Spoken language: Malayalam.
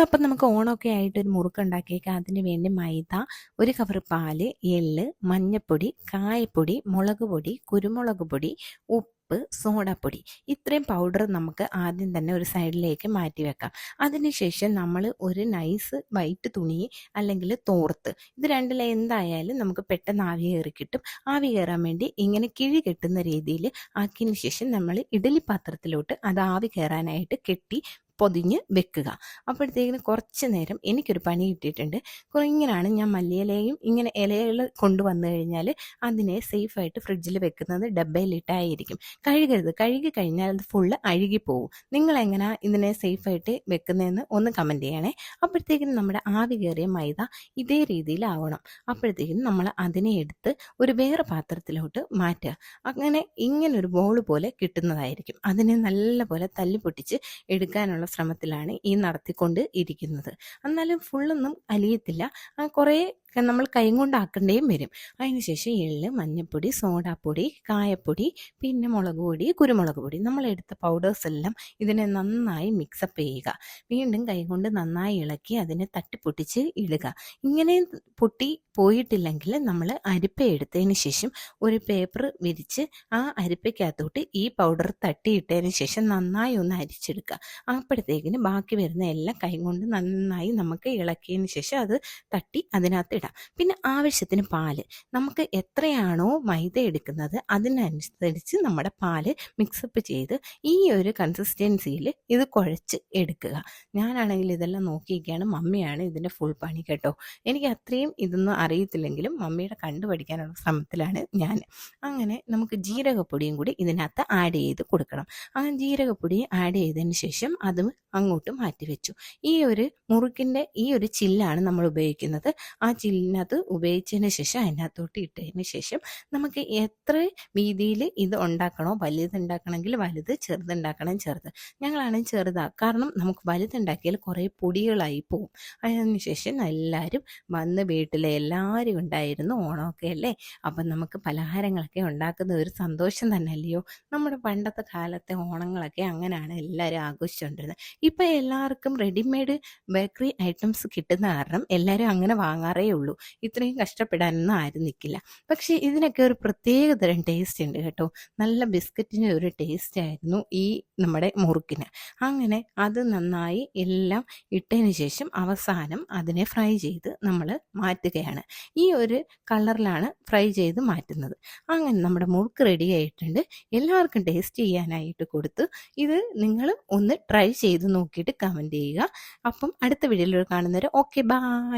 അപ്പം നമുക്ക് ഓണമൊക്കെ ആയിട്ട് ഒരു മുറുക്ക് ഉണ്ടാക്കിയേക്കാം. അതിന് വേണ്ടി മൈദ, ഒരു കവർ പാല്, എള്ള്, മഞ്ഞപ്പൊടി, കായപ്പൊടി, മുളക് പൊടി, കുരുമുളക് പൊടി, ഉപ്പ്, സോഡാപ്പൊടി, ഇത്രയും പൗഡർ നമുക്ക് ആദ്യം തന്നെ ഒരു സൈഡിലേക്ക് മാറ്റി വെക്കാം. അതിനുശേഷം നമ്മൾ ഒരു നൈസ് വൈറ്റ് തുണി അല്ലെങ്കിൽ തോർത്ത്, ഇത് രണ്ടിൽ എന്തായാലും നമുക്ക് പെട്ടെന്ന് ആവി കയറി കിട്ടും. ആവി കയറാൻ വേണ്ടി ഇങ്ങനെ കിഴി കെട്ടുന്ന രീതിയിൽ ആക്കിയതിന് ശേഷം നമ്മൾ ഇഡലി പാത്രത്തിലോട്ട് അത് ആവി കയറാനായിട്ട് കെട്ടി പൊതിഞ്ഞ് വെക്കുക. അപ്പോഴത്തേക്കിന് കുറച്ച് നേരം എനിക്കൊരു പണി കിട്ടിയിട്ടുണ്ട്. ഇങ്ങനെയാണ് ഞാൻ മല്ലിയിലയും ഇങ്ങനെ ഇലകൾ കൊണ്ടുവന്നു കഴിഞ്ഞാൽ അതിനെ സേഫായിട്ട് ഫ്രിഡ്ജിൽ വെക്കുന്നത് ഡബ്ബയിലിട്ടായിരിക്കും. കഴുകരുത്, കഴുകി കഴിഞ്ഞാൽ അത് ഫുള്ള് അഴുകിപ്പോവും. നിങ്ങളെങ്ങനെ ഇതിനെ സേഫായിട്ട് വെക്കുന്നതെന്ന് ഒന്ന് കമൻറ്റ് ചെയ്യണേ. അപ്പോഴത്തേക്കിനും നമ്മുടെ ആവി കയറിയ മൈദ ഇതേ രീതിയിലാവണം. അപ്പോഴത്തേക്കിനും നമ്മൾ അതിനെ എടുത്ത് ഒരു വേറെ പാത്രത്തിലോട്ട് മാറ്റുക. അങ്ങനെ ഇങ്ങനൊരു ബോൾ പോലെ കിട്ടുന്നതായിരിക്കും. അതിനെ നല്ലപോലെ തല്ലി പൊട്ടിച്ച് എടുക്കാനുള്ള ശ്രമത്തിലാണ് ഈ നടത്തിക്കൊണ്ട് ഇരിക്കുന്നത്. എന്നാലും ഫുള്ളൊന്നും അലിയത്തില്ല, കുറേ നമ്മൾ കൈ കൊണ്ടാക്കേണ്ടേയും വരും. അതിനുശേഷം എള്ള്, മഞ്ഞൾപ്പൊടി, സോഡാപ്പൊടി, കായപ്പൊടി, പിന്നെ മുളക് പൊടി, കുരുമുളക് പൊടി, നമ്മളെടുത്ത പൗഡേഴ്സ് എല്ലാം ഇതിനെ നന്നായി മിക്സപ്പ് ചെയ്യുക. വീണ്ടും കൈ കൊണ്ട് നന്നായി ഇളക്കി അതിനെ തട്ടിപ്പൊട്ടിച്ച് ഇടുക. ഇങ്ങനെ പൊട്ടി പോയിട്ടില്ലെങ്കിൽ നമ്മൾ അരിപ്പ എടുത്തതിന് ശേഷം ഒരു പേപ്പർ വിരിച്ച് ആ അരിപ്പയ്ക്കകത്തോട്ട് ഈ പൗഡർ തട്ടിയിട്ടതിന് ശേഷം നന്നായി ഒന്ന് അരിച്ചെടുക്കുക. അപ്പോഴത്തേക്കിന് ബാക്കി വരുന്ന എല്ലാം കൈ കൊണ്ട് നന്നായി നമുക്ക് ഇളക്കിയതിന് ശേഷം അത് തട്ടി അതിനകത്ത് ഇടാം. പിന്നെ ആവശ്യത്തിന് പാല്, നമുക്ക് എത്രയാണോ മൈദ എടുക്കുന്നത് അതിനനുസരിച്ച് നമ്മുടെ പാല് മിക്സപ്പ് ചെയ്ത് ഈ ഒരു കൺസിസ്റ്റൻസിയിൽ ഇത് കുഴച്ച് എടുക്കുക. ഞാനാണെങ്കിൽ ഇതെല്ലാം നോക്കിയിരിക്കുകയാണ്, മമ്മിയാണ് ഇതിൻ്റെ ഫുൾ പണി കേട്ടോ. എനിക്ക് അത്രയും ഇതൊന്നും അറിയത്തില്ലെങ്കിലും മമ്മിയുടെ കണ്ടുപഠിക്കാനുള്ള ശ്രമത്തിലാണ് ഞാൻ. അങ്ങനെ നമുക്ക് ജീരകപ്പൊടിയും കൂടി ഇതിനകത്ത് ആഡ് ചെയ്ത് കൊടുക്കണം. അങ്ങനെ ജീരകപ്പൊടി ആഡ് ചെയ്തതിന് ശേഷം അതും അങ്ങോട്ട് മാറ്റി വെച്ചു. ഈ ഒരു മുറുക്കിൻ്റെ ഈ ഒരു ചില്ലാണ് നമ്മൾ ഉപയോഗിക്കുന്നത്. ആ ചില്ലിനകത്ത് ഉപയോഗിച്ചതിന് ശേഷം അതിനകത്തോട്ട് ഇട്ടതിന് ശേഷം നമുക്ക് എത്ര വീതിയിൽ ഇത് ഉണ്ടാക്കണോ, വലുതുണ്ടാക്കണമെങ്കിൽ വലുത്, ചെറുതുണ്ടാക്കണം ചെറുത്. ഞങ്ങളാണെങ്കിൽ ചെറുതാണ്, കാരണം നമുക്ക് വലുതുണ്ടാക്കിയാൽ കുറേ പൊടികളായി പോവും. അതിനുശേഷം എല്ലാവരും വന്ന് വീട്ടിലെ എല്ലാവരും ഉണ്ടായിരുന്നു. ഓണമൊക്കെ അല്ലേ, അപ്പം നമുക്ക് പലഹാരങ്ങളൊക്കെ ഉണ്ടാക്കുന്ന ഒരു സന്തോഷം തന്നെ അല്ലയോ. നമ്മുടെ പണ്ടത്തെ കാലത്തെ ഓണങ്ങളൊക്കെ അങ്ങനെയാണ് എല്ലാവരും ആഘോഷിച്ചുകൊണ്ടിരുന്നത്. ഇപ്പം എല്ലാവർക്കും റെഡിമെയ്ഡ് ബേക്കറി ഐറ്റംസ് കിട്ടുന്ന കാരണം എല്ലാവരും അങ്ങനെ വാങ്ങാറേ ഉള്ളൂ. ഇത്രയും കഷ്ടപ്പെടാനൊന്നും ആരും നിൽക്കില്ല. പക്ഷേ ഇതിനൊക്കെ ഒരു പ്രത്യേക തരം ടേസ്റ്റ് ഉണ്ട് കേട്ടോ. നല്ല ബിസ്ക്കറ്റിൻ്റെ ഒരു ടേസ്റ്റ് ആയിരുന്നു ഈ നമ്മുടെ മുറുക്കിന്. അങ്ങനെ അത് നന്നായി എല്ലാം ഇട്ടതിന് ശേഷം അവസാനം അതിനെ ഫ്രൈ ചെയ്ത് നമ്മൾ മാറ്റുകയാണ്. ഈ ഒരു കളറിലാണ് ഫ്രൈ ചെയ്ത് മാറ്റുന്നത്. അങ്ങനെ നമ്മുടെ മുറുക്ക് റെഡി ആയിട്ടുണ്ട്. എല്ലാവർക്കും ടേസ്റ്റ് ചെയ്യാനായിട്ട് കൊടുത്തു. ഇത് നിങ്ങൾ ഒന്ന് ട്രൈ ചെയ്ത് നോക്കിയിട്ട് കമൻറ്റ് ചെയ്യുക. അപ്പം അടുത്ത വീഡിയോയിൽ കാണുന്നവരെ ഓക്കെ, ബൈ.